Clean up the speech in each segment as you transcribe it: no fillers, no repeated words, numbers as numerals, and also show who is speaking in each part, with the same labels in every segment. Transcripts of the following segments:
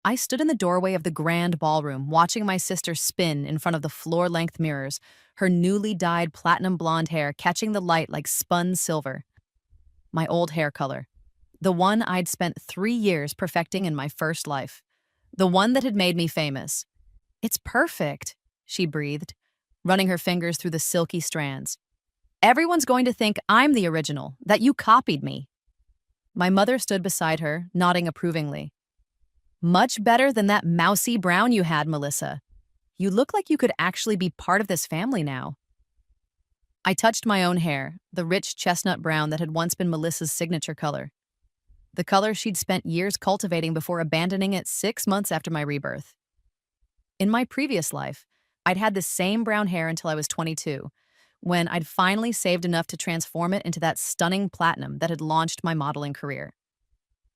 Speaker 1: I stood in the doorway of the grand ballroom, watching my sister spin in front of the floor-length mirrors, her newly dyed platinum blonde hair catching the light like spun silver. My old hair color. The one I'd spent 3 years perfecting in my first life. The one that had made me famous. "It's perfect," she breathed, running her fingers through the silky strands. "Everyone's going to think I'm the original, that you copied me." My mother stood beside her, nodding approvingly. "Much better than that mousy brown you had, Melissa. You look like you could actually be part of this family now." I touched my own hair, the rich chestnut brown that had once been Melissa's signature color. The color she'd spent years cultivating before abandoning it 6 months after my rebirth. In my previous life, I'd had the same brown hair until I was 22, when I'd finally saved enough to transform it into that stunning platinum that had launched my modeling career.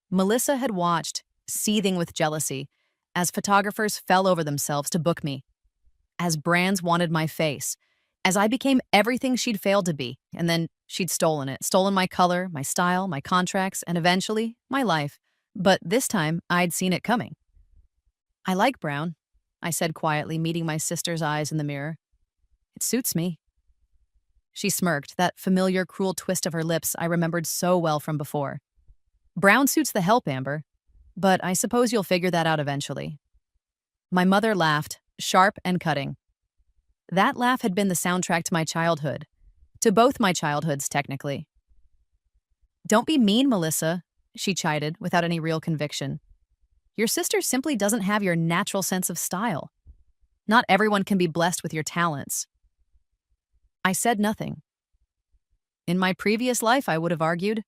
Speaker 1: Melissa had watched, seething with jealousy, as photographers fell over themselves to book me, as brands wanted my face, as I became everything she'd failed to be, and then she'd stolen my color, my style, my contracts, and eventually, my life. But this time, I'd seen it coming. "I like brown," I said quietly, meeting my sister's eyes in the mirror. "It suits me." She smirked, that familiar, cruel twist of her lips I remembered so well from before. "Brown suits the help, Amber. But I suppose you'll figure that out eventually." My mother laughed, sharp and cutting. That laugh had been the soundtrack to my childhood. To both my childhoods, technically. "Don't be mean, Melissa," she chided, without any real conviction. "Your sister simply doesn't have your natural sense of style. Not everyone can be blessed with your talents." I said nothing. In my previous life, I would have argued,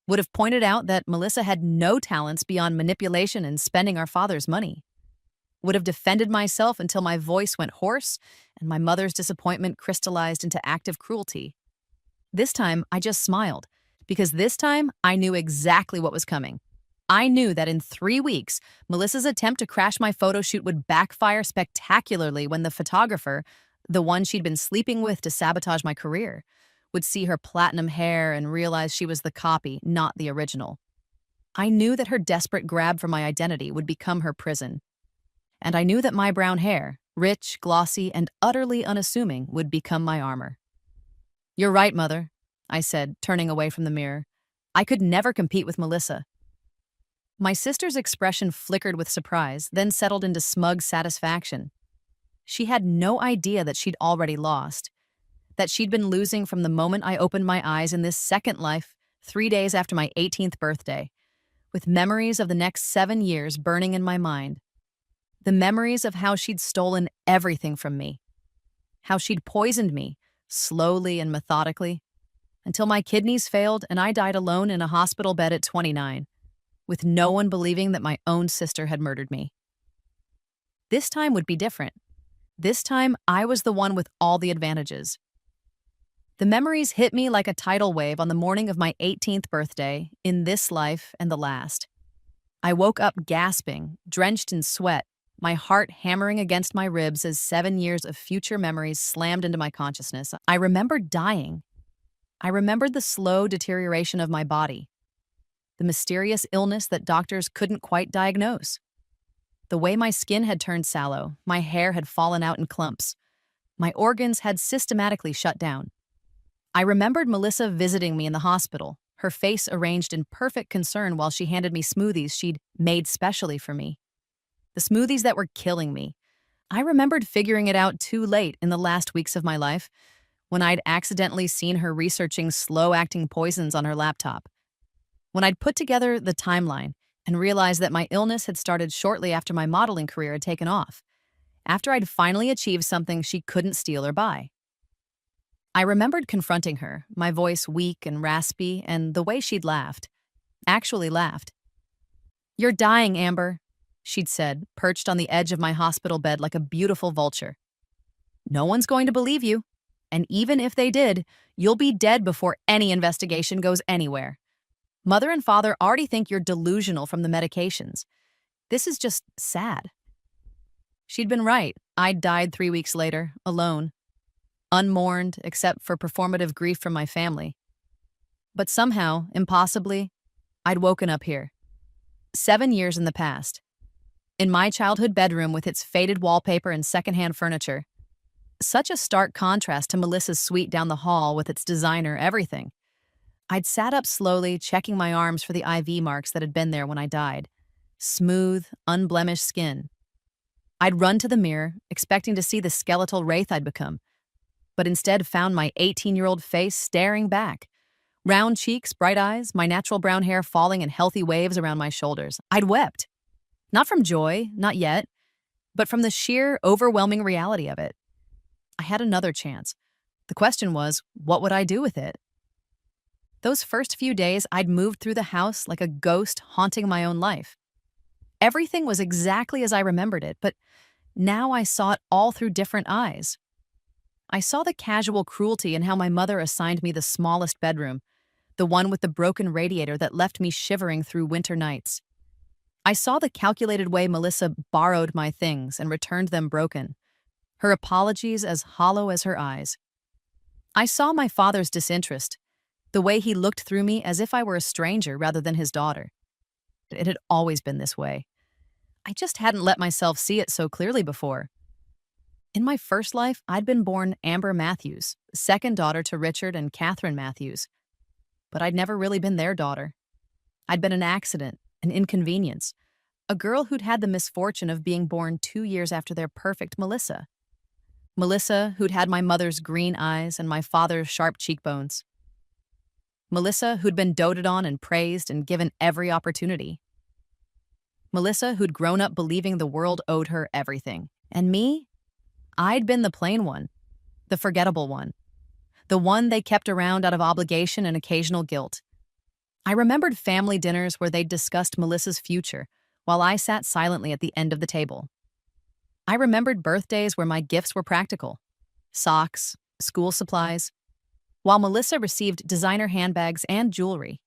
Speaker 1: would have pointed out that Melissa had no talents beyond manipulation and spending our father's money. Would have defended myself until my voice went hoarse and my mother's disappointment crystallized into active cruelty. This time, I just smiled, because this time I knew exactly what was coming. I knew that in 3 weeks, Melissa's attempt to crash my photo shoot would backfire spectacularly when the photographer, the one she'd been sleeping with to sabotage my career, would see her platinum hair and realize she was the copy, not the original. I knew that her desperate grab for my identity would become her prison. And I knew that my brown hair, rich, glossy, and utterly unassuming, would become my armor. "You're right, Mother," I said, turning away from the mirror. "I could never compete with Melissa." My sister's expression flickered with surprise, then settled into smug satisfaction. She had no idea that she'd already lost, that she'd been losing from the moment I opened my eyes in this second life, 3 days after my 18th birthday, with memories of the next 7 years burning in my mind. The memories of how she'd stolen everything from me, how she'd poisoned me, slowly and methodically, until my kidneys failed and I died alone in a hospital bed at 29, with no one believing that my own sister had murdered me. This time would be different. This time, I was the one with all the advantages. The memories hit me like a tidal wave on the morning of my 18th birthday, in this life and the last. I woke up gasping, drenched in sweat, my heart hammering against my ribs as 7 years of future memories slammed into my consciousness. I remembered dying. I remembered the slow deterioration of my body, the mysterious illness that doctors couldn't quite diagnose, the way my skin had turned sallow, my hair had fallen out in clumps, my organs had systematically shut down. I remembered Melissa visiting me in the hospital, her face arranged in perfect concern while she handed me smoothies she'd made specially for me. The smoothies that were killing me. I remembered figuring it out too late in the last weeks of my life, when I'd accidentally seen her researching slow-acting poisons on her laptop. When I'd put together the timeline and realized that my illness had started shortly after my modeling career had taken off, after I'd finally achieved something she couldn't steal or buy. I remembered confronting her, my voice weak and raspy, and the way she'd laughed. Actually laughed. "You're dying, Amber," she'd said, perched on the edge of my hospital bed like a beautiful vulture. "No one's going to believe you. And even if they did, you'll be dead before any investigation goes anywhere. Mother and father already think you're delusional from the medications. This is just sad." She'd been right. I'd died 3 weeks later, alone. Unmourned, except for performative grief from my family. But somehow, impossibly, I'd woken up here. 7 years in the past. in my childhood bedroom with its faded wallpaper and secondhand furniture. Such a stark contrast to Melissa's suite down the hall with its designer everything. I'd sat up slowly, checking my arms for the IV marks that had been there when I died. Smooth, unblemished skin. I'd run to the mirror, expecting to see the skeletal wraith I'd become, but instead found my 18-year-old face staring back. Round cheeks, bright eyes, my natural brown hair falling in healthy waves around my shoulders. I'd wept. Not from joy, not yet, but from the sheer, overwhelming reality of it. I had another chance. The question was, what would I do with it? Those first few days, I'd moved through the house like a ghost haunting my own life. Everything was exactly as I remembered it, but now I saw it all through different eyes. I saw the casual cruelty in how my mother assigned me the smallest bedroom, the one with the broken radiator that left me shivering through winter nights. I saw the calculated way Melissa borrowed my things and returned them broken, her apologies as hollow as her eyes. I saw my father's disinterest, the way he looked through me as if I were a stranger rather than his daughter. It had always been this way. I just hadn't let myself see it so clearly before. In my first life, I'd been born Amber Matthews, second daughter to Richard and Catherine Matthews. But I'd never really been their daughter. I'd been an accident, an inconvenience, a girl who'd had the misfortune of being born 2 years after their perfect Melissa. Melissa, who'd had my mother's green eyes and my father's sharp cheekbones. Melissa, who'd been doted on and praised and given every opportunity. Melissa, who'd grown up believing the world owed her everything. And me? I'd been the plain one, the forgettable one, the one they kept around out of obligation and occasional guilt. I remembered family dinners where they'd discussed Melissa's future, while I sat silently at the end of the table. I remembered birthdays where my gifts were practical, socks, school supplies, while Melissa received designer handbags and jewelry.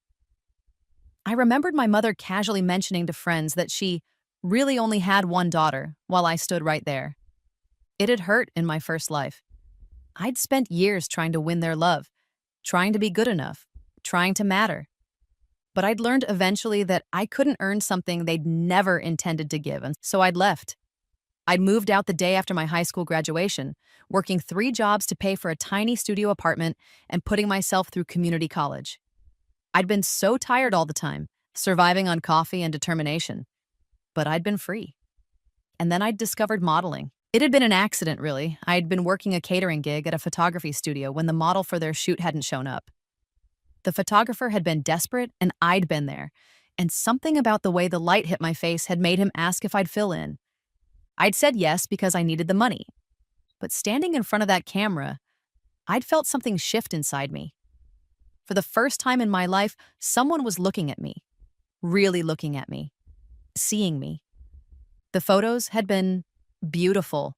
Speaker 1: I remembered my mother casually mentioning to friends that she really only had one daughter, while I stood right there. It had hurt in my first life. I'd spent years trying to win their love, trying to be good enough, trying to matter. But I'd learned eventually that I couldn't earn something they'd never intended to give, and so I'd left. I'd moved out the day after my high school graduation, working 3 jobs to pay for a tiny studio apartment and putting myself through community college. I'd been so tired all the time, surviving on coffee and determination. But I'd been free. And then I'd discovered modeling. It had been an accident, really. I'd been working a catering gig at a photography studio when the model for their shoot hadn't shown up. The photographer had been desperate, and I'd been there. And something about the way the light hit my face had made him ask if I'd fill in. I'd said yes because I needed the money. But standing in front of that camera, I'd felt something shift inside me. For the first time in my life, someone was looking at me. Really looking at me. Seeing me. The photos had been beautiful,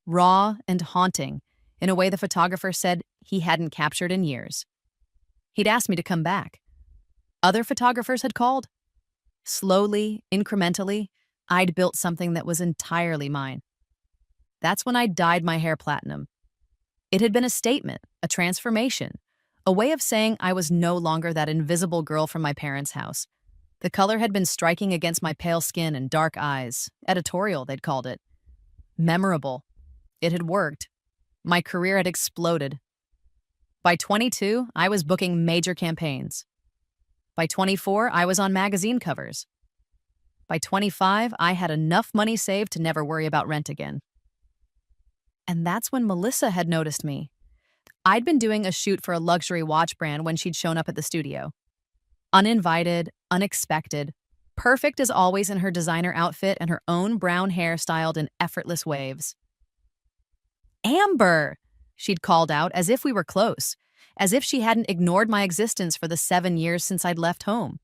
Speaker 1: raw, and haunting, in a way the photographer said he hadn't captured in years. He'd asked me to come back. Other photographers had called. Slowly, incrementally, I'd built something that was entirely mine. That's when I dyed my hair platinum. It had been a statement, a transformation, a way of saying I was no longer that invisible girl from my parents' house. The color had been striking against my pale skin and dark eyes. Editorial, they'd called it. Memorable. It had worked. My career had exploded. By 22, I was booking major campaigns. By 24, I was on magazine covers. By 25, I had enough money saved to never worry about rent again. And that's when Melissa had noticed me. I'd been doing a shoot for a luxury watch brand when she'd shown up at the studio. Uninvited, unexpected, perfect as always in her designer outfit and her own brown hair styled in effortless waves. "Amber!" she'd called out as if we were close, as if she hadn't ignored my existence for the 7 years since I'd left home.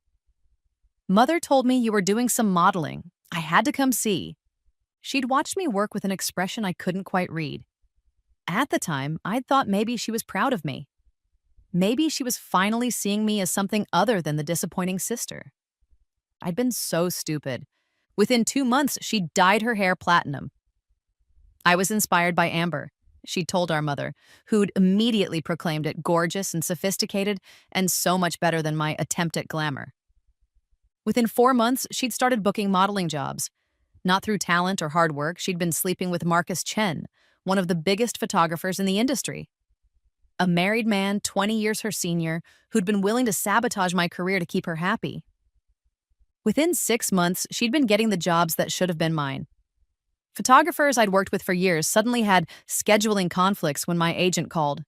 Speaker 1: "Mother told me you were doing some modeling. I had to come see." She'd watched me work with an expression I couldn't quite read. At the time, I'd thought maybe she was proud of me. Maybe she was finally seeing me as something other than the disappointing sister. I'd been so stupid. Within 2 months, she'd dyed her hair platinum. I was inspired by Amber, she'd told our mother, who'd immediately proclaimed it gorgeous and sophisticated and so much better than my attempt at glamour. Within 4 months, she'd started booking modeling jobs. Not through talent or hard work, she'd been sleeping with Marcus Chen, one of the biggest photographers in the industry. A married man, 20 years her senior, who'd been willing to sabotage my career to keep her happy. Within 6 months, she'd been getting the jobs that should have been mine. Photographers I'd worked with for years suddenly had scheduling conflicts when my agent called.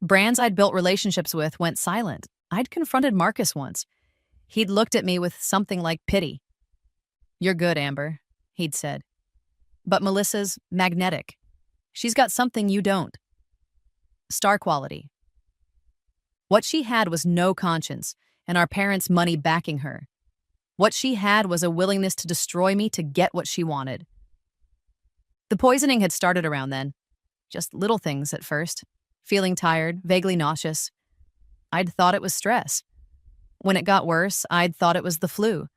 Speaker 1: Brands I'd built relationships with went silent. I'd confronted Marcus once. He'd looked at me with something like pity. "You're good, Amber," he'd said. "But Melissa's magnetic. She's got something you don't. Star quality." What she had was no conscience, and our parents' money backing her. What she had was a willingness to destroy me to get what she wanted. The poisoning had started around then. Just little things at first. Feeling tired, vaguely nauseous. I'd thought it was stress. When it got worse, I'd thought it was the flu.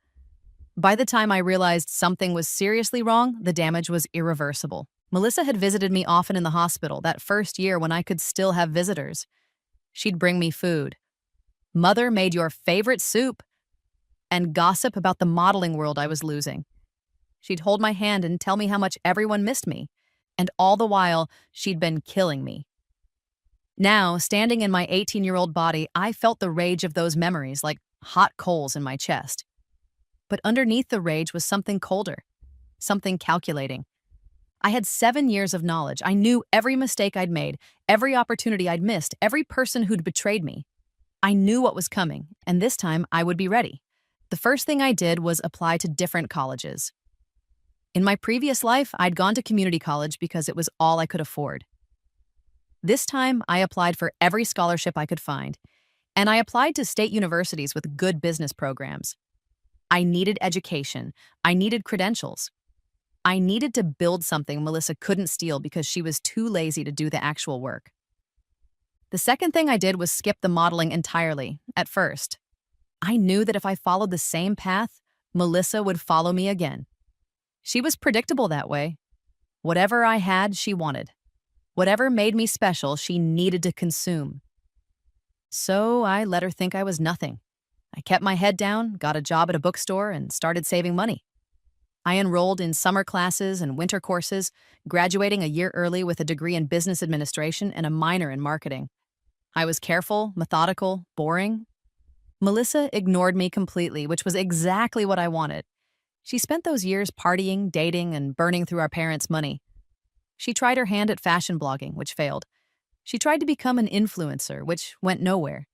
Speaker 1: By the time I realized something was seriously wrong, the damage was irreversible. Melissa had visited me often in the hospital that first year when I could still have visitors. She'd bring me food. "Mother made your favorite soup," and gossip about the modeling world I was losing. She'd hold my hand and tell me how much everyone missed me, and all the while, she'd been killing me. Now, standing in my 18-year-old body, I felt the rage of those memories like hot coals in my chest. But underneath the rage was something colder, something calculating. I had 7 years of knowledge. I knew every mistake I'd made, every opportunity I'd missed, every person who'd betrayed me. I knew what was coming, and this time I would be ready. The first thing I did was apply to different colleges. In my previous life, I'd gone to community college because it was all I could afford. This time, I applied for every scholarship I could find, and I applied to state universities with good business programs. I needed education. I needed credentials. I needed to build something Melissa couldn't steal because she was too lazy to do the actual work. The second thing I did was skip the modeling entirely, at first. I knew that if I followed the same path, Melissa would follow me again. She was predictable that way. Whatever I had, she wanted. Whatever made me special, she needed to consume. So I let her think I was nothing. I kept my head down, got a job at a bookstore, and started saving money. I enrolled in summer classes and winter courses, graduating a year early with a degree in business administration and a minor in marketing. I was careful, methodical, boring. Melissa ignored me completely, which was exactly what I wanted. She spent those years partying, dating, and burning through our parents' money. She tried her hand at fashion blogging, which failed. She tried to become an influencer, which went nowhere.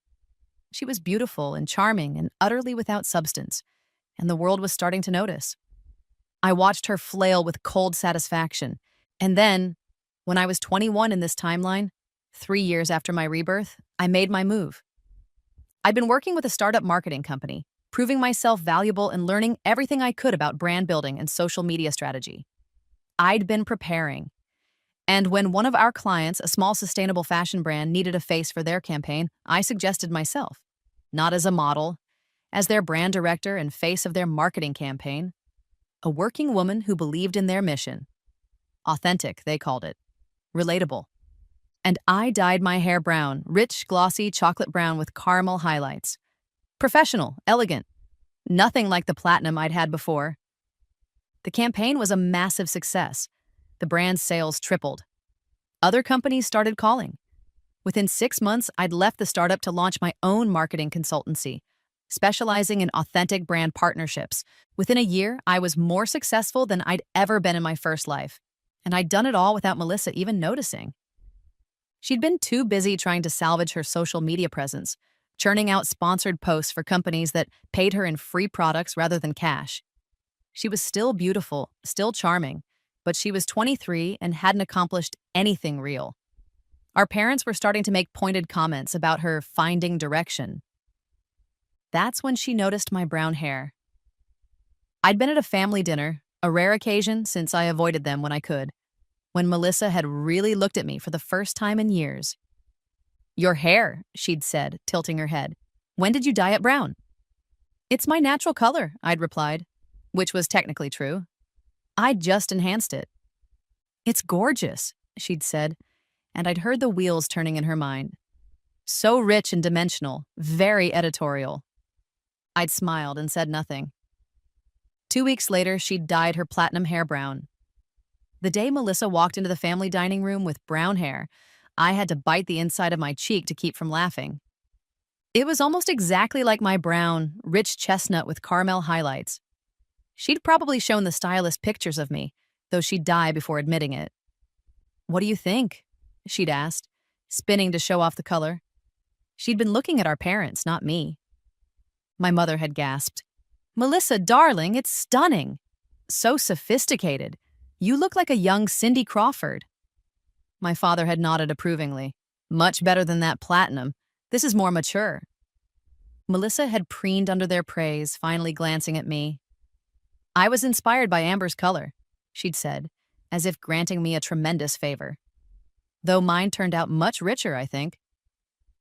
Speaker 1: She was beautiful and charming and utterly without substance, and the world was starting to notice. I watched her flail with cold satisfaction, and then, when I was 21 in this timeline, 3 years after my rebirth, I made my move. I'd been working with a startup marketing company, proving myself valuable and learning everything I could about brand building and social media strategy. I'd been preparing. And when one of our clients, a small sustainable fashion brand, needed a face for their campaign, I suggested myself. Not as a model, as their brand director and face of their marketing campaign. A working woman who believed in their mission. Authentic, they called it. Relatable. And I dyed my hair brown, rich, glossy chocolate brown with caramel highlights. Professional, elegant. Nothing like the platinum I'd had before. The campaign was a massive success. The brand's sales tripled. Other companies started calling. Within 6 months, I'd left the startup to launch my own marketing consultancy, specializing in authentic brand partnerships. Within a year, I was more successful than I'd ever been in my first life. And I'd done it all without Melissa even noticing. She'd been too busy trying to salvage her social media presence, churning out sponsored posts for companies that paid her in free products rather than cash. She was still beautiful, still charming, but she was 23 and hadn't accomplished anything real. Our parents were starting to make pointed comments about her finding direction. That's when she noticed my brown hair. I'd been at a family dinner, a rare occasion since I avoided them when I could, when Melissa had really looked at me for the first time in years. "Your hair," she'd said, tilting her head. "When did you dye it brown?" "It's my natural color," I'd replied, which was technically true. I'd just enhanced it. "It's gorgeous," she'd said, and I'd heard the wheels turning in her mind. So rich and dimensional, very editorial. I'd smiled and said nothing. 2 weeks later, she'd dyed her platinum hair brown. The day Melissa walked into the family dining room with brown hair, I had to bite the inside of my cheek to keep from laughing. It was almost exactly like my brown, rich chestnut with caramel highlights. She'd probably shown the stylist pictures of me, though she'd die before admitting it. "What do you think?" she'd asked, spinning to show off the color. She'd been looking at our parents, not me. My mother had gasped, "Melissa, darling, it's stunning. So sophisticated. You look like a young Cindy Crawford." My father had nodded approvingly. "Much better than that platinum. This is more mature." Melissa had preened under their praise, finally glancing at me. "I was inspired by Amber's color," she'd said, as if granting me a tremendous favor. "Though mine turned out much richer, I think.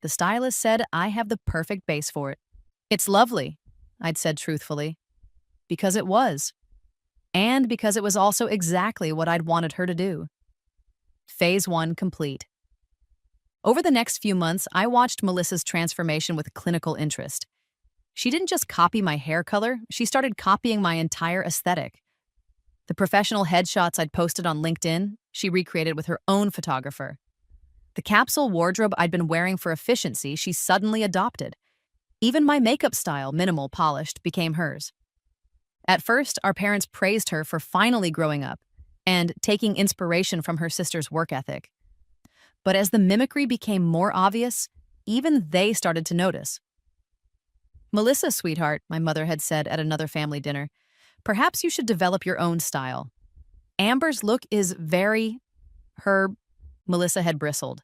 Speaker 1: The stylist said I have the perfect base for it." "It's lovely," I'd said truthfully. Because it was. And because it was also exactly what I'd wanted her to do. Phase 1 complete. Over the next few months, I watched Melissa's transformation with clinical interest. She didn't just copy my hair color, she started copying my entire aesthetic. The professional headshots I'd posted on LinkedIn, she recreated with her own photographer. The capsule wardrobe I'd been wearing for efficiency, she suddenly adopted. Even my makeup style, minimal, polished, became hers. At first, our parents praised her for finally growing up and taking inspiration from her sister's work ethic. But as the mimicry became more obvious, even they started to notice. "Melissa, sweetheart," my mother had said at another family dinner, "perhaps you should develop your own style. Amber's look is very... her..." Melissa had bristled.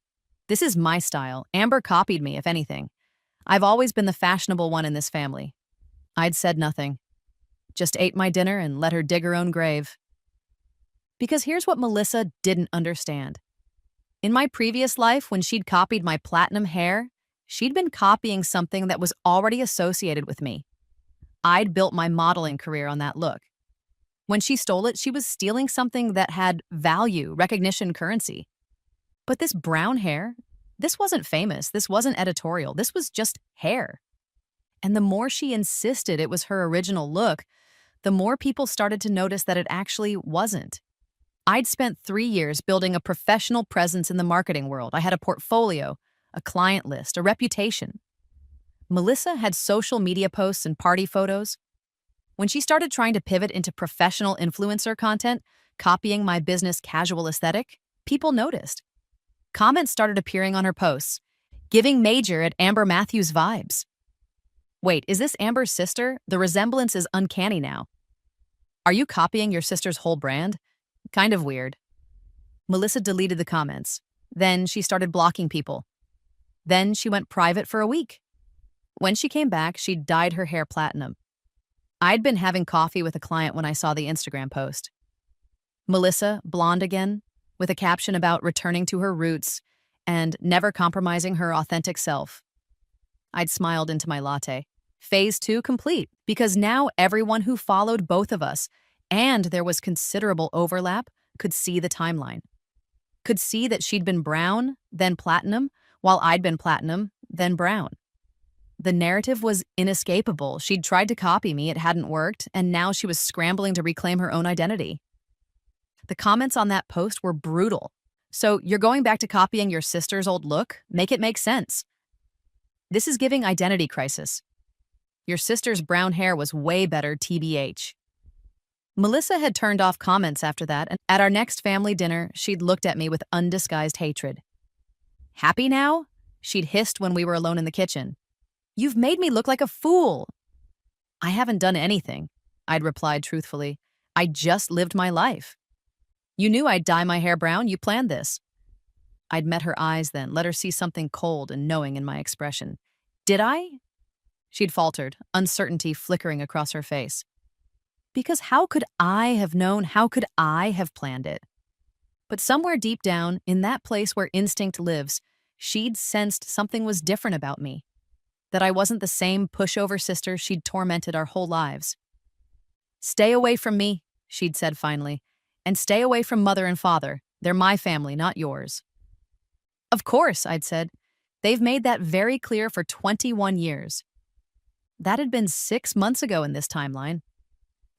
Speaker 1: "This is my style. Amber copied me, if anything. I've always been the fashionable one in this family." I'd said nothing. Just ate my dinner and let her dig her own grave. Because here's what Melissa didn't understand. In my previous life, when she'd copied my platinum hair, she'd been copying something that was already associated with me. I'd built my modeling career on that look. When she stole it, she was stealing something that had value, recognition, currency. But this brown hair, this wasn't famous, this wasn't editorial, this was just hair. And the more she insisted it was her original look, the more people started to notice that it actually wasn't. I'd spent 3 years building a professional presence in the marketing world. I had a portfolio, a client list, a reputation. Melissa had social media posts and party photos. When she started trying to pivot into professional influencer content, copying my business casual aesthetic, people noticed. Comments started appearing on her posts, giving major at Amber Matthews vibes. "Wait, is this Amber's sister? The resemblance is uncanny now. Are you copying your sister's whole brand? Kind of weird." Melissa deleted the comments. Then she started blocking people. Then she went private for a week. When she came back, she'd dyed her hair platinum. I'd been having coffee with a client when I saw the Instagram post. Melissa, blonde again, with a caption about returning to her roots and never compromising her authentic self. I'd smiled into my latte. Phase 2 complete, because now everyone who followed both of us, and there was considerable overlap, could see the timeline. Could see that she'd been brown, then platinum, while I'd been platinum, then brown. The narrative was inescapable. She'd tried to copy me, it hadn't worked, and now she was scrambling to reclaim her own identity. The comments on that post were brutal. "So you're going back to copying your sister's old look? Make it make sense. This is giving identity crisis. Your sister's brown hair was way better, TBH." Melissa had turned off comments after that, and at our next family dinner, she'd looked at me with undisguised hatred. "Happy now?" she'd hissed when we were alone in the kitchen. "You've made me look like a fool." "I haven't done anything," I'd replied truthfully. "I just lived my life. You knew I'd dye my hair brown, you planned this." I'd met her eyes then, let her see something cold and knowing in my expression. "Did I?" She'd faltered, uncertainty flickering across her face. Because how could I have known? How could I have planned it? But somewhere deep down, in that place where instinct lives, she'd sensed something was different about me. That I wasn't the same pushover sister she'd tormented our whole lives. "Stay away from me," she'd said finally, "and stay away from mother and father. They're my family, not yours." "Of course," I'd said. "They've made that very clear for 21 years. That had been 6 months ago in this timeline.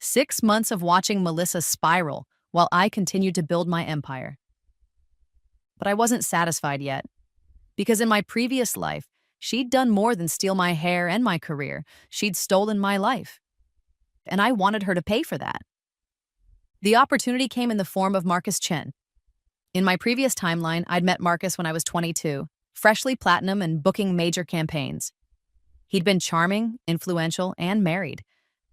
Speaker 1: 6 months of watching Melissa spiral while I continued to build my empire. But I wasn't satisfied yet, because in my previous life, she'd done more than steal my hair and my career. She'd stolen my life. And I wanted her to pay for that. The opportunity came in the form of Marcus Chen. In my previous timeline, I'd met Marcus when I was 22, freshly platinum and booking major campaigns. He'd been charming, influential, and married,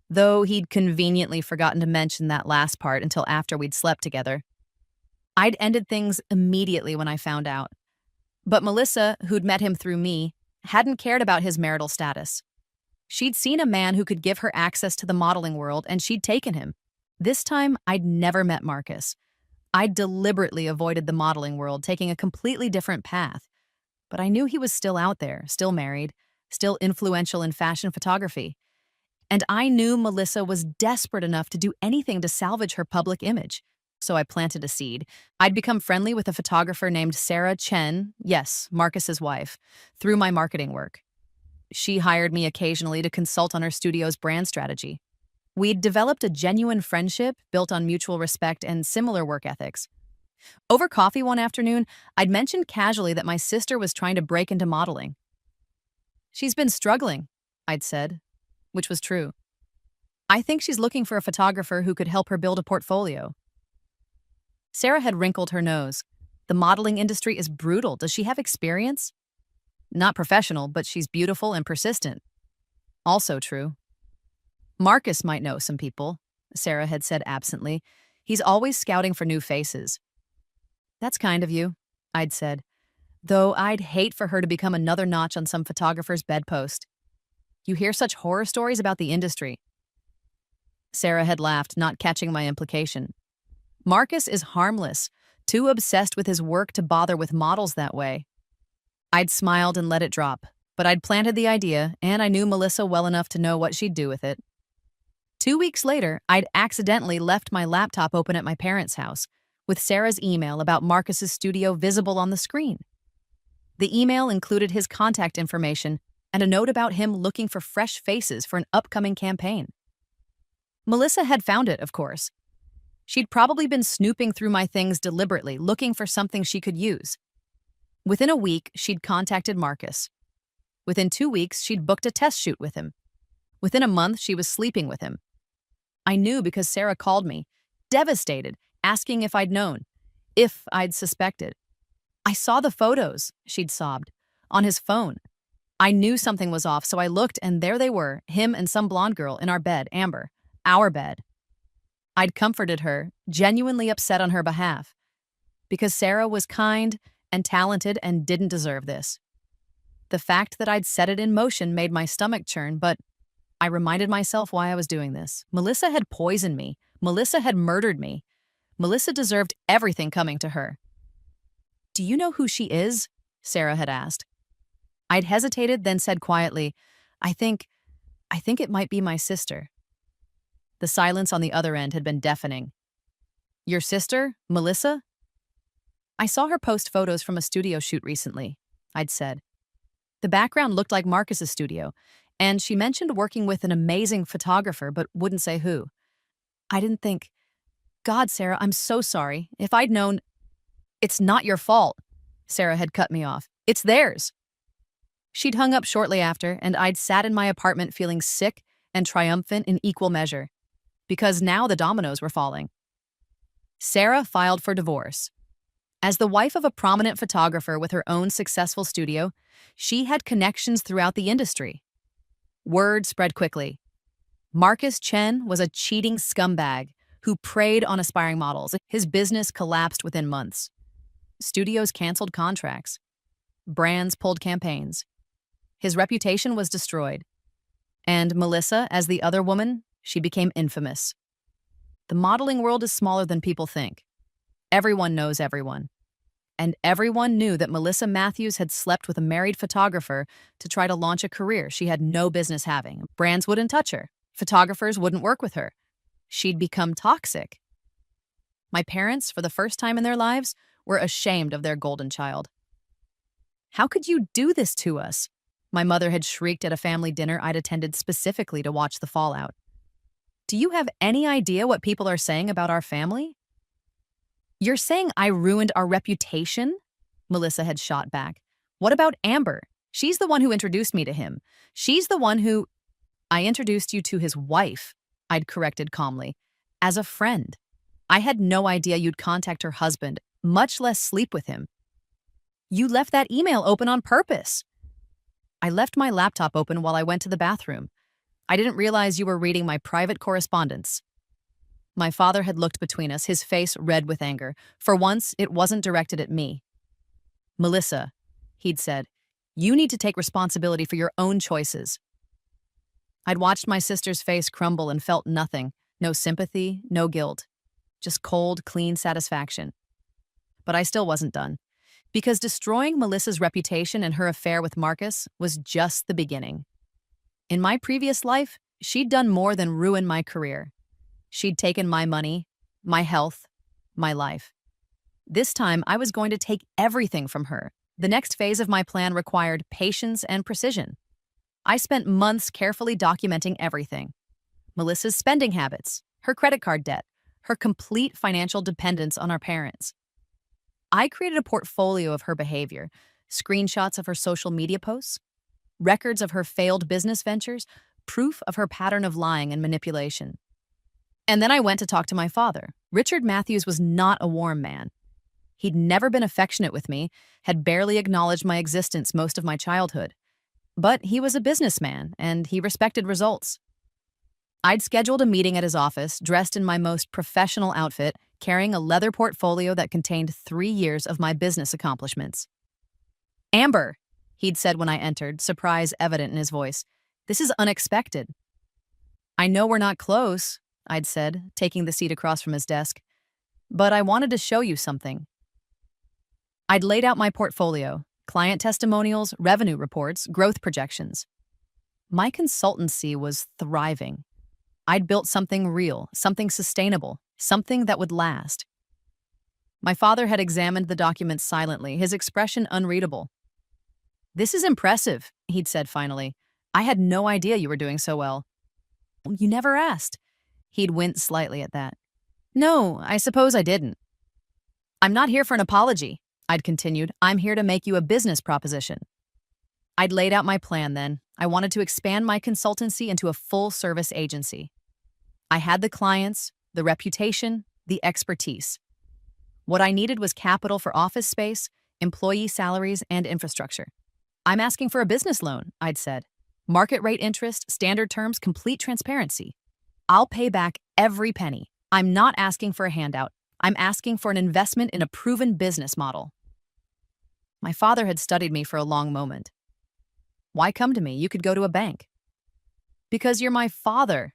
Speaker 1: though he'd conveniently forgotten to mention that last part until after we'd slept together. I'd ended things immediately when I found out. But Melissa, who'd met him through me, hadn't cared about his marital status. She'd seen a man who could give her access to the modeling world, and she'd taken him. This time, I'd never met Marcus. I'd deliberately avoided the modeling world, taking a completely different path. But I knew he was still out there, still married, still influential in fashion photography. And I knew Melissa was desperate enough to do anything to salvage her public image. So I planted a seed. I'd become friendly with a photographer named Sarah Chen, yes, Marcus's wife, through my marketing work. She hired me occasionally to consult on her studio's brand strategy. We'd developed a genuine friendship built on mutual respect and similar work ethics. Over coffee one afternoon, I'd mentioned casually that my sister was trying to break into modeling. "She's been struggling," I'd said, which was true. "I think she's looking for a photographer who could help her build a portfolio." Sarah had wrinkled her nose. "The modeling industry is brutal. Does she have experience?" "Not professional, but she's beautiful and persistent." Also true. "Marcus might know some people," Sarah had said absently. "He's always scouting for new faces." "That's kind of you," I'd said, though I'd hate for her to become another notch on some photographer's bedpost. "You hear such horror stories about the industry." Sarah had laughed, not catching my implication. "Marcus is harmless, too obsessed with his work to bother with models that way." I'd smiled and let it drop, but I'd planted the idea, and I knew Melissa well enough to know what she'd do with it. 2 weeks later, I'd accidentally left my laptop open at my parents' house, with Sarah's email about Marcus's studio visible on the screen. The email included his contact information and a note about him looking for fresh faces for an upcoming campaign. Melissa had found it, of course. She'd probably been snooping through my things deliberately, looking for something she could use. Within a week, she'd contacted Marcus. Within 2 weeks, she'd booked a test shoot with him. Within a month, she was sleeping with him. I knew because Sarah called me, devastated, asking if I'd known, if I'd suspected. "I saw the photos," she'd sobbed, "on his phone. I knew something was off, so I looked, and there they were, him and some blonde girl in our bed, Amber, our bed." I'd comforted her, genuinely upset on her behalf, because Sarah was kind and talented and didn't deserve this. The fact that I'd set it in motion made my stomach churn, but I reminded myself why I was doing this. Melissa had poisoned me. Melissa had murdered me. Melissa deserved everything coming to her. "Do you know who she is?" Sarah had asked. I'd hesitated, then said quietly, I think it might be my sister." The silence on the other end had been deafening. "Your sister, Melissa?" "I saw her post photos from a studio shoot recently," I'd said. The background looked like Marcus's studio, and she mentioned working with an amazing photographer but wouldn't say who. I didn't think, "God, Sarah, I'm so sorry. If I'd known—" "It's not your fault," Sarah had cut me off. "It's theirs." She'd hung up shortly after, and I'd sat in my apartment feeling sick and triumphant in equal measure, because now the dominoes were falling. Sarah filed for divorce. As the wife of a prominent photographer with her own successful studio, she had connections throughout the industry. Word spread quickly. Marcus Chen was a cheating scumbag who preyed on aspiring models. His business collapsed within months. Studios canceled contracts. Brands pulled campaigns. His reputation was destroyed. And Melissa, as the other woman, she became infamous. The modeling world is smaller than people think. Everyone knows everyone. And everyone knew that Melissa Matthews had slept with a married photographer to try to launch a career she had no business having. Brands wouldn't touch her. Photographers wouldn't work with her. She'd become toxic. My parents, for the first time in their lives, were ashamed of their golden child. "How could you do this to us?" my mother had shrieked at a family dinner I'd attended specifically to watch the fallout. Do you have any idea what people are saying about our family? You're saying I ruined our reputation? Melissa had shot back. What about Amber? She's the one who introduced me to him. She's the one who. I introduced you to his wife, I'd corrected calmly, as a friend. I had no idea you'd contact her husband, much less sleep with him. You left that email open on purpose. I left my laptop open while I went to the bathroom. I didn't realize you were reading my private correspondence. My father had looked between us, his face red with anger. For once, it wasn't directed at me. Melissa, he'd said, you need to take responsibility for your own choices. I'd watched my sister's face crumble and felt nothing. No sympathy, no guilt. Just cold, clean satisfaction. But I still wasn't done. Because destroying Melissa's reputation and her affair with Marcus was just the beginning. In my previous life, she'd done more than ruin my career. She'd taken my money, my health, my life. This time, I was going to take everything from her. The next phase of my plan required patience and precision. I spent months carefully documenting everything. Melissa's spending habits, her credit card debt, her complete financial dependence on our parents. I created a portfolio of her behavior, screenshots of her social media posts, records of her failed business ventures, proof of her pattern of lying and manipulation. And then I went to talk to my father. Richard Matthews was not a warm man. He'd never been affectionate with me, had barely acknowledged my existence most of my childhood. But he was a businessman, and he respected results. I'd scheduled a meeting at his office, dressed in my most professional outfit, carrying a leather portfolio that contained 3 years of my business accomplishments. Amber, he'd said when I entered, surprise evident in his voice. This is unexpected. I know we're not close, I'd said, taking the seat across from his desk. But I wanted to show you something. I'd laid out my portfolio, client testimonials, revenue reports, growth projections. My consultancy was thriving. I'd built something real, something sustainable, something that would last. My father had examined the documents silently, his expression unreadable. This is impressive, he'd said finally. I had no idea you were doing so well. You never asked. He'd winced slightly at that. No, I suppose I didn't. I'm not here for an apology, I'd continued. I'm here to make you a business proposition. I'd laid out my plan then. I wanted to expand my consultancy into a full-service agency. I had the clients, the reputation, the expertise. What I needed was capital for office space, employee salaries, and infrastructure. I'm asking for a business loan, I'd said. Market rate interest, standard terms, complete transparency. I'll pay back every penny. I'm not asking for a handout. I'm asking for an investment in a proven business model. My father had studied me for a long moment. Why come to me? You could go to a bank. Because you're my father,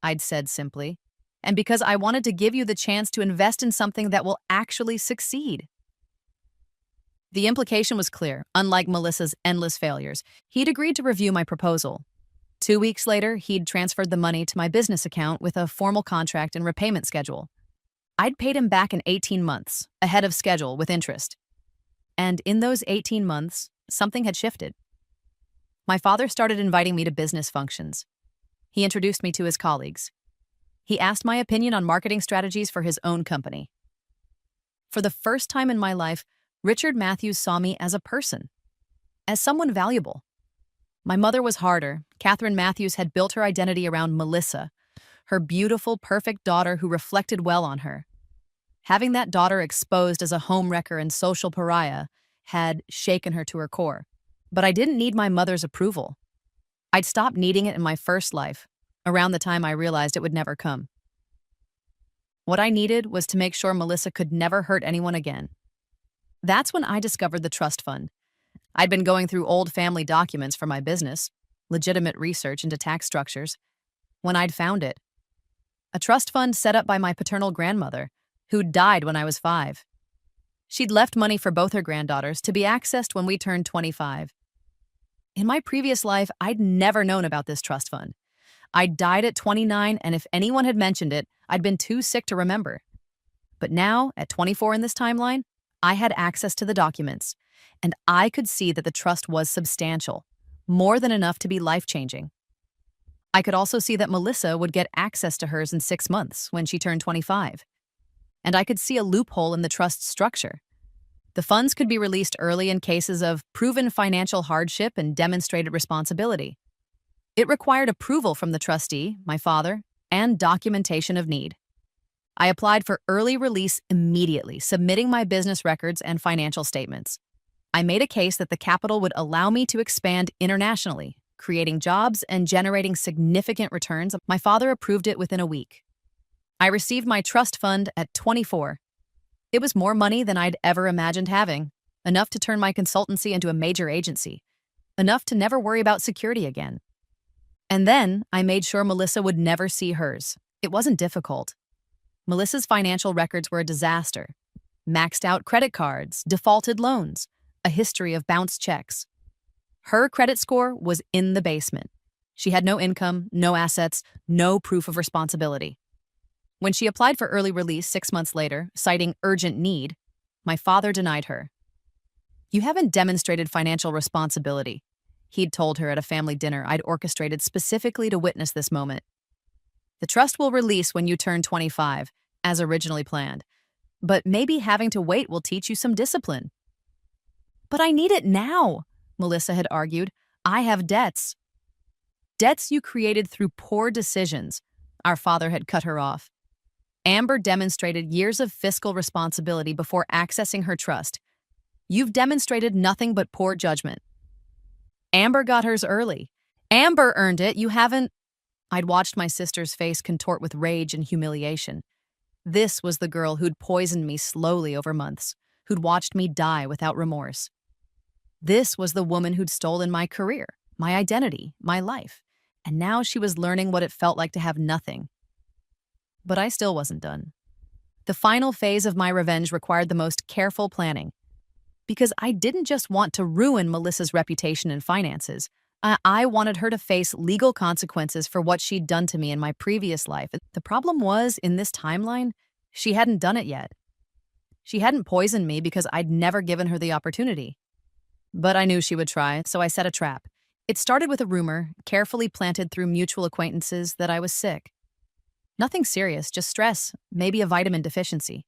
Speaker 1: I'd said simply, and because I wanted to give you the chance to invest in something that will actually succeed. The implication was clear. Unlike Melissa's endless failures, he'd agreed to review my proposal. 2 weeks later, he'd transferred the money to my business account with a formal contract and repayment schedule. I'd paid him back in 18 months, ahead of schedule with interest. And in those 18 months, something had shifted. My father started inviting me to business functions. He introduced me to his colleagues. He asked my opinion on marketing strategies for his own company. For the first time in my life, Richard Matthews saw me as a person, as someone valuable. My mother was harder. Catherine Matthews had built her identity around Melissa, her beautiful, perfect daughter who reflected well on her. Having that daughter exposed as a homewrecker and social pariah had shaken her to her core. But I didn't need my mother's approval. I'd stopped needing it in my first life, around the time I realized it would never come. What I needed was to make sure Melissa could never hurt anyone again. That's when I discovered the trust fund. I'd been going through old family documents for my business, legitimate research into tax structures, when I'd found it. A trust fund set up by my paternal grandmother, who'd died when I was 5. She'd left money for both her granddaughters to be accessed when we turned 25. In my previous life, I'd never known about this trust fund. I'd died at 29, and if anyone had mentioned it, I'd been too sick to remember. But now, at 24 in this timeline, I had access to the documents, and I could see that the trust was substantial, more than enough to be life-changing. I could also see that Melissa would get access to hers in 6 months when she turned 25. And I could see a loophole in the trust structure. The funds could be released early in cases of proven financial hardship and demonstrated responsibility. It required approval from the trustee, my father, and documentation of need. I applied for early release immediately, submitting my business records and financial statements. I made a case that the capital would allow me to expand internationally, creating jobs and generating significant returns. My father approved it within a week. I received my trust fund at 24. It was more money than I'd ever imagined having, enough to turn my consultancy into a major agency, enough to never worry about security again. And then I made sure Melissa would never see hers. It wasn't difficult. Melissa's financial records were a disaster. Maxed out credit cards, defaulted loans, a history of bounced checks. Her credit score was in the basement. She had no income, no assets, no proof of responsibility. When she applied for early release 6 months later, citing urgent need, my father denied her. "You haven't demonstrated financial responsibility," he'd told her at a family dinner I'd orchestrated specifically to witness this moment. "The trust will release when you turn 25, as originally planned. But maybe having to wait will teach you some discipline." "But I need it now," Melissa had argued. "I have debts." "Debts you created through poor decisions," our father had cut her off. "Amber demonstrated years of fiscal responsibility before accessing her trust. You've demonstrated nothing but poor judgment. Amber got hers early. Amber earned it, you haven't—" I'd watched my sister's face contort with rage and humiliation. This was the girl who'd poisoned me slowly over months, who'd watched me die without remorse. This was the woman who'd stolen my career, my identity, my life, and now she was learning what it felt like to have nothing. But I still wasn't done. The final phase of my revenge required the most careful planning. Because I didn't just want to ruin Melissa's reputation and finances. I wanted her to face legal consequences for what she'd done to me in my previous life. The problem was, in this timeline, she hadn't done it yet. She hadn't poisoned me because I'd never given her the opportunity. But I knew she would try, so I set a trap. It started with a rumor, carefully planted through mutual acquaintances, that I was sick. Nothing serious, just stress, maybe a vitamin deficiency.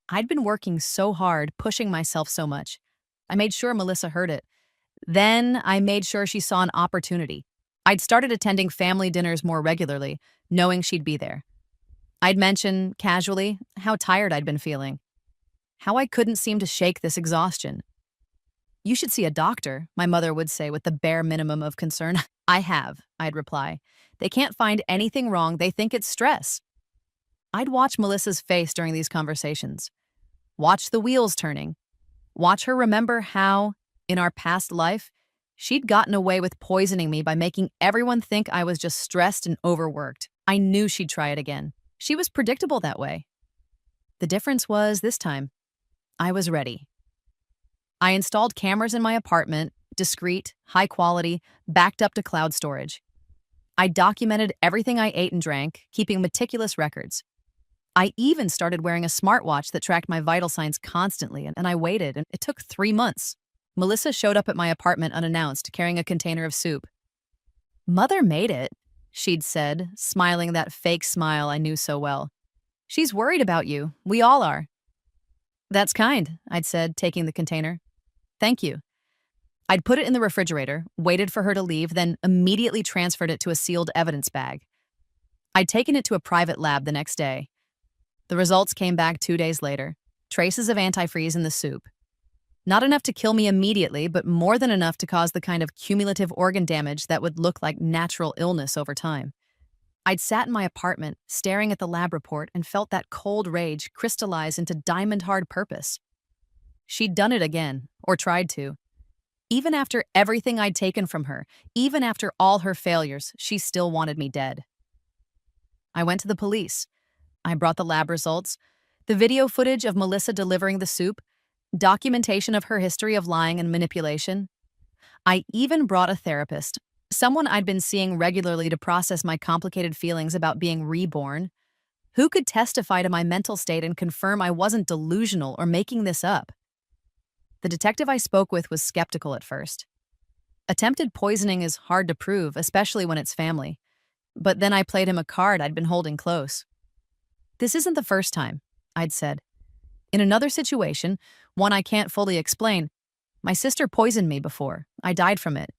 Speaker 1: I'd been working so hard, pushing myself so much. I made sure Melissa heard it. Then I made sure she saw an opportunity. I'd started attending family dinners more regularly, knowing she'd be there. I'd mention, casually, how tired I'd been feeling. How I couldn't seem to shake this exhaustion. "You should see a doctor," my mother would say with the bare minimum of concern. "I have," I'd reply. "They can't find anything wrong, they think it's stress." I'd watch Melissa's face during these conversations. Watch the wheels turning. Watch her remember how, in our past life, she'd gotten away with poisoning me by making everyone think I was just stressed and overworked. I knew she'd try it again. She was predictable that way. The difference was, this time, I was ready. I installed cameras in my apartment, discreet, high quality, backed up to cloud storage. I documented everything I ate and drank, keeping meticulous records. I even started wearing a smartwatch that tracked my vital signs constantly, and I waited, and it took 3 months. Melissa showed up at my apartment unannounced, carrying a container of soup. "Mother made it," she'd said, smiling that fake smile I knew so well. "She's worried about you. We all are." "That's kind," I'd said, taking the container. "Thank you." I'd put it in the refrigerator, waited for her to leave, then immediately transferred it to a sealed evidence bag. I'd taken it to a private lab the next day. The results came back 2 days later. Traces of antifreeze in the soup. Not enough to kill me immediately, but more than enough to cause the kind of cumulative organ damage that would look like natural illness over time. I'd sat in my apartment, staring at the lab report, and felt that cold rage crystallize into diamond-hard purpose. She'd done it again, or tried to. Even after everything I'd taken from her, even after all her failures, she still wanted me dead. I went to the police. I brought the lab results, the video footage of Melissa delivering the soup, documentation of her history of lying and manipulation. I even brought a therapist, someone I'd been seeing regularly to process my complicated feelings about being reborn, who could testify to my mental state and confirm I wasn't delusional or making this up. The detective I spoke with was skeptical at first. Attempted poisoning is hard to prove, especially when it's family. But then I played him a card I'd been holding close. This isn't the first time, I'd said. In another situation, one I can't fully explain, my sister poisoned me before. I died from it.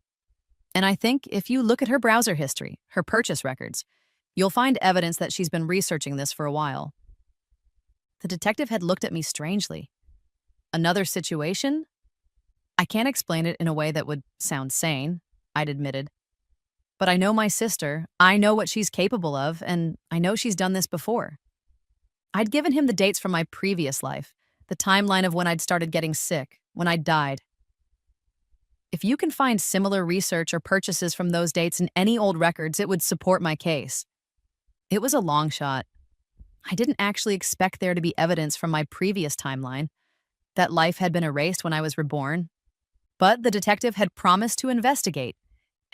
Speaker 1: And I think if you look at her browser history, her purchase records, you'll find evidence that she's been researching this for a while. The detective had looked at me strangely. Another situation? I can't explain it in a way that would sound sane, I'd admitted. But I know my sister, I know what she's capable of, and I know she's done this before. I'd given him the dates from my previous life, the timeline of when I'd started getting sick, when I'd died. If you can find similar research or purchases from those dates in any old records, it would support my case. It was a long shot. I didn't actually expect there to be evidence from my previous timeline, that life had been erased when I was reborn. But the detective had promised to investigate,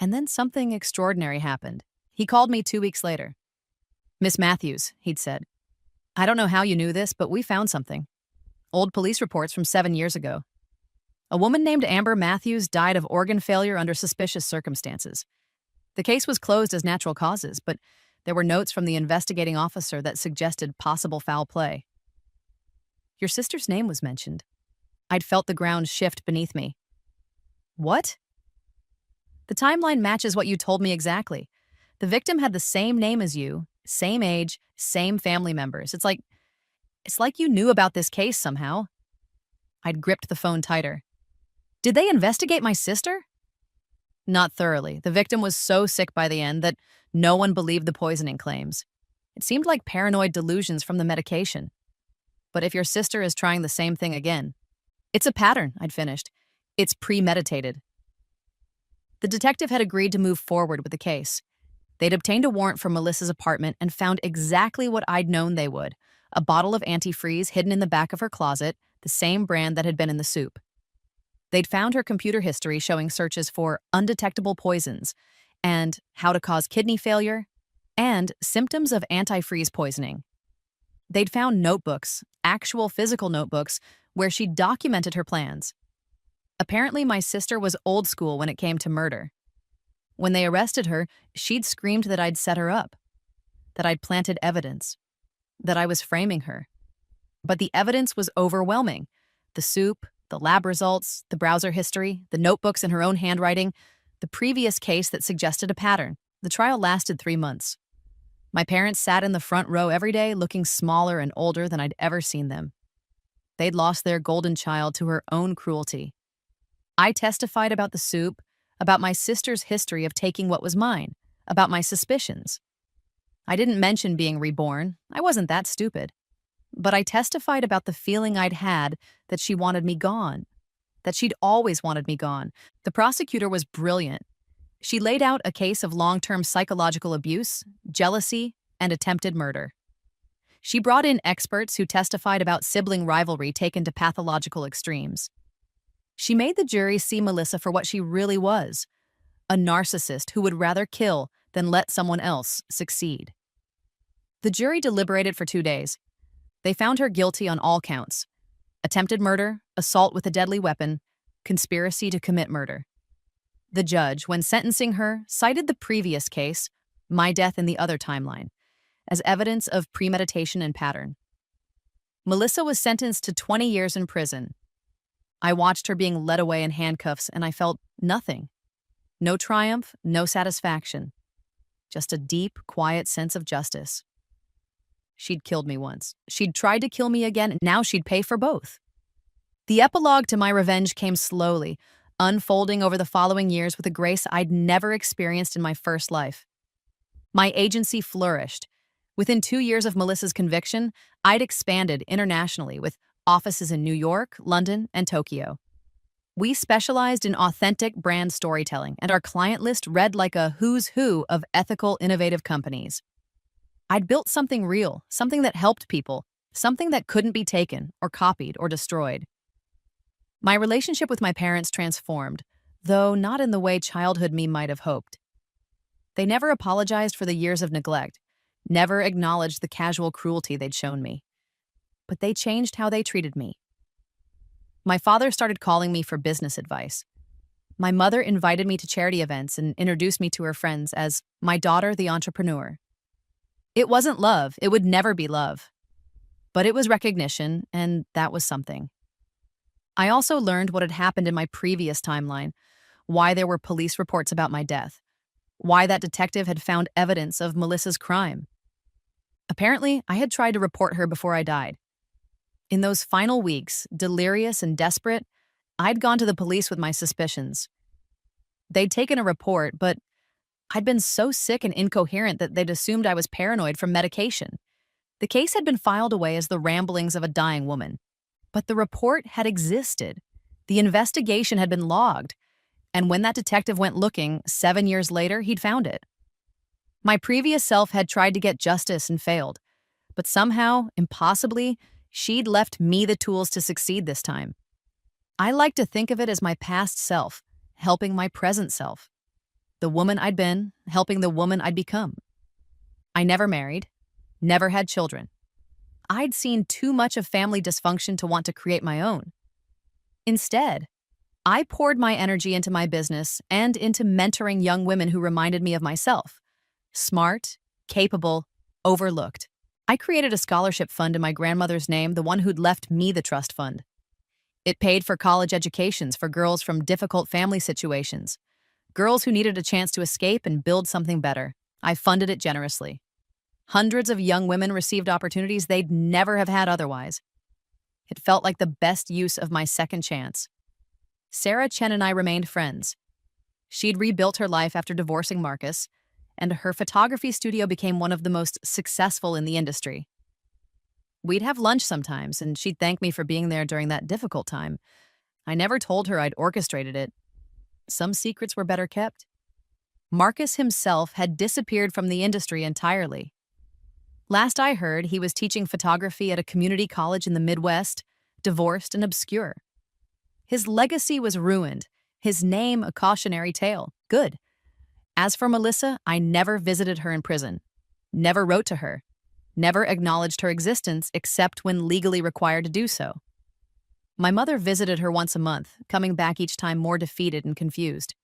Speaker 1: and then something extraordinary happened. He called me 2 weeks later. "Miss Matthews," he'd said, "I don't know how you knew this, but we found something. Old police reports from 7 years ago. A woman named Amber Matthews died of organ failure under suspicious circumstances. The case was closed as natural causes, but there were notes from the investigating officer that suggested possible foul play. Your sister's name was mentioned." I'd felt the ground shift beneath me. What? The timeline matches what you told me exactly. The victim had the same name as you, same age, same family members. It's like you knew about this case somehow. I'd gripped the phone tighter. Did they investigate my sister? Not thoroughly. The victim was so sick by the end that no one believed the poisoning claims. It seemed like paranoid delusions from the medication. But if your sister is trying the same thing again, it's a pattern, I'd finished. It's premeditated. The detective had agreed to move forward with the case. They'd obtained a warrant for Melissa's apartment and found exactly what I'd known they would, a bottle of antifreeze hidden in the back of her closet, the same brand that had been in the soup. They'd found her computer history showing searches for undetectable poisons and how to cause kidney failure and symptoms of antifreeze poisoning. They'd found notebooks, actual physical notebooks, where she documented her plans. Apparently, my sister was old school when it came to murder. When they arrested her, she'd screamed that I'd set her up, that I'd planted evidence, that I was framing her. But the evidence was overwhelming. The soup, the lab results, the browser history, the notebooks in her own handwriting, the previous case that suggested a pattern. The trial lasted 3 months. My parents sat in the front row every day looking smaller and older than I'd ever seen them. They'd lost their golden child to her own cruelty. I testified about the soup, about my sister's history of taking what was mine, about my suspicions. I didn't mention being reborn. I wasn't that stupid. But I testified about the feeling I'd had that she wanted me gone, that she'd always wanted me gone. The prosecutor was brilliant. She laid out a case of long-term psychological abuse, jealousy, and attempted murder. She brought in experts who testified about sibling rivalry taken to pathological extremes. She made the jury see Melissa for what she really was, a narcissist who would rather kill than let someone else succeed. The jury deliberated for 2 days. They found her guilty on all counts: attempted murder, assault with a deadly weapon, conspiracy to commit murder. The judge, when sentencing her, cited the previous case, my death in the other timeline, as evidence of premeditation and pattern. Melissa was sentenced to 20 years in prison. I watched her being led away in handcuffs, and I felt nothing. No triumph, no satisfaction. Just a deep, quiet sense of justice. She'd killed me once. She'd tried to kill me again, and now she'd pay for both. The epilogue to my revenge came slowly, unfolding over the following years with a grace I'd never experienced in my first life. My agency flourished. Within 2 years of Melissa's conviction, I'd expanded internationally with offices in New York, London, and Tokyo. We specialized in authentic brand storytelling, and our client list read like a who's who of ethical, innovative companies. I'd built something real, something that helped people, something that couldn't be taken or copied or destroyed. My relationship with my parents transformed, though not in the way childhood me might have hoped. They never apologized for the years of neglect, never acknowledged the casual cruelty they'd shown me. But they changed how they treated me. My father started calling me for business advice. My mother invited me to charity events and introduced me to her friends as my daughter, the entrepreneur. It wasn't love, it would never be love. But it was recognition, and that was something. I also learned what had happened in my previous timeline, why there were police reports about my death, why that detective had found evidence of Melissa's crime. Apparently, I had tried to report her before I died. In those final weeks, delirious and desperate, I'd gone to the police with my suspicions. They'd taken a report, but I'd been so sick and incoherent that they'd assumed I was paranoid from medication. The case had been filed away as the ramblings of a dying woman. But the report had existed. The investigation had been logged. And when that detective went looking, 7 years later, he'd found it. My previous self had tried to get justice and failed. But somehow, impossibly, she'd left me the tools to succeed this time. I like to think of it as my past self, helping my present self. The woman I'd been, helping the woman I'd become. I never married, never had children. I'd seen too much of family dysfunction to want to create my own. Instead, I poured my energy into my business and into mentoring young women who reminded me of myself. Smart, capable, overlooked. I created a scholarship fund in my grandmother's name, the one who'd left me the trust fund. It paid for college educations for girls from difficult family situations, girls who needed a chance to escape and build something better. I funded it generously. Hundreds of young women received opportunities they'd never have had otherwise. It felt like the best use of my second chance. Sarah Chen and I remained friends. She'd rebuilt her life after divorcing Marcus, and her photography studio became one of the most successful in the industry. We'd have lunch sometimes, and she'd thank me for being there during that difficult time. I never told her I'd orchestrated it. Some secrets were better kept. Marcus himself had disappeared from the industry entirely. Last I heard, he was teaching photography at a community college in the Midwest, divorced and obscure. His legacy was ruined, his name a cautionary tale. Good. As for Melissa, I never visited her in prison, never wrote to her, never acknowledged her existence except when legally required to do so. My mother visited her once a month, coming back each time more defeated and confused.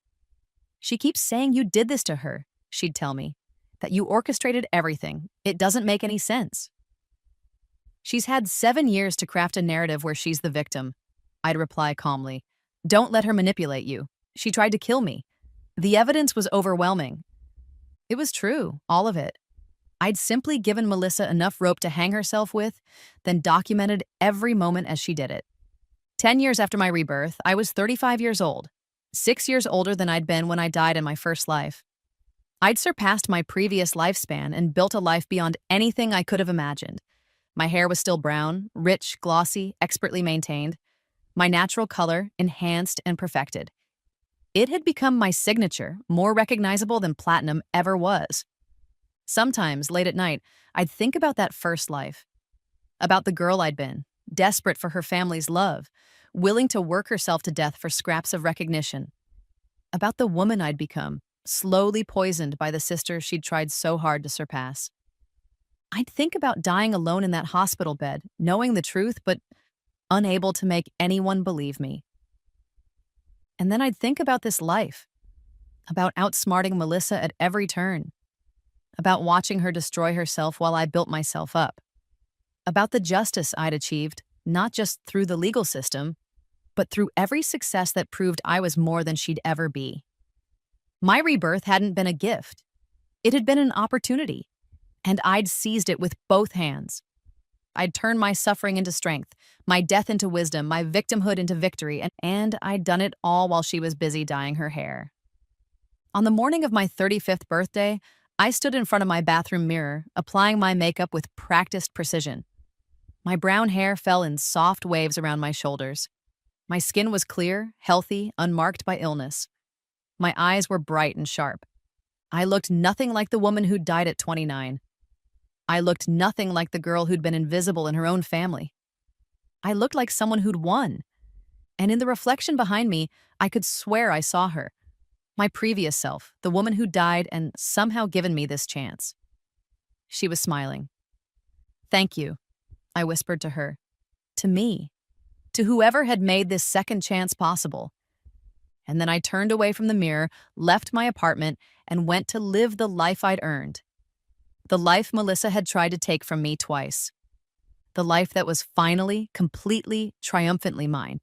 Speaker 1: "She keeps saying you did this to her," she'd tell me, "that you orchestrated everything. It doesn't make any sense." "She's had 7 years to craft a narrative where she's the victim," I'd reply calmly. "Don't let her manipulate you. She tried to kill me. The evidence was overwhelming." It was true, all of it. I'd simply given Melissa enough rope to hang herself with, then documented every moment as she did it. 10 years after my rebirth, I was 35 years old, 6 years older than I'd been when I died in my first life. I'd surpassed my previous lifespan and built a life beyond anything I could have imagined. My hair was still brown, rich, glossy, expertly maintained. My natural color, enhanced and perfected. It had become my signature, more recognizable than platinum ever was. Sometimes, late at night, I'd think about that first life. About the girl I'd been, desperate for her family's love, willing to work herself to death for scraps of recognition. About the woman I'd become, slowly poisoned by the sister she'd tried so hard to surpass. I'd think about dying alone in that hospital bed, knowing the truth, but unable to make anyone believe me. And then I'd think about this life, about outsmarting Melissa at every turn, about watching her destroy herself while I built myself up, about the justice I'd achieved, not just through the legal system, but through every success that proved I was more than she'd ever be. My rebirth hadn't been a gift. It had been an opportunity, and I'd seized it with both hands. I'd turned my suffering into strength, my death into wisdom, my victimhood into victory, and I'd done it all while she was busy dyeing her hair. On the morning of my 35th birthday, I stood in front of my bathroom mirror, applying my makeup with practiced precision. My brown hair fell in soft waves around my shoulders. My skin was clear, healthy, unmarked by illness. My eyes were bright and sharp. I looked nothing like the woman who'd died at 29. I looked nothing like the girl who'd been invisible in her own family. I looked like someone who'd won. And in the reflection behind me, I could swear I saw her. My previous self, the woman who died and somehow given me this chance. She was smiling. "Thank you," I whispered to her. To me. To whoever had made this second chance possible. And then I turned away from the mirror, left my apartment, and went to live the life I'd earned. The life Melissa had tried to take from me twice. The life that was finally, completely, triumphantly mine.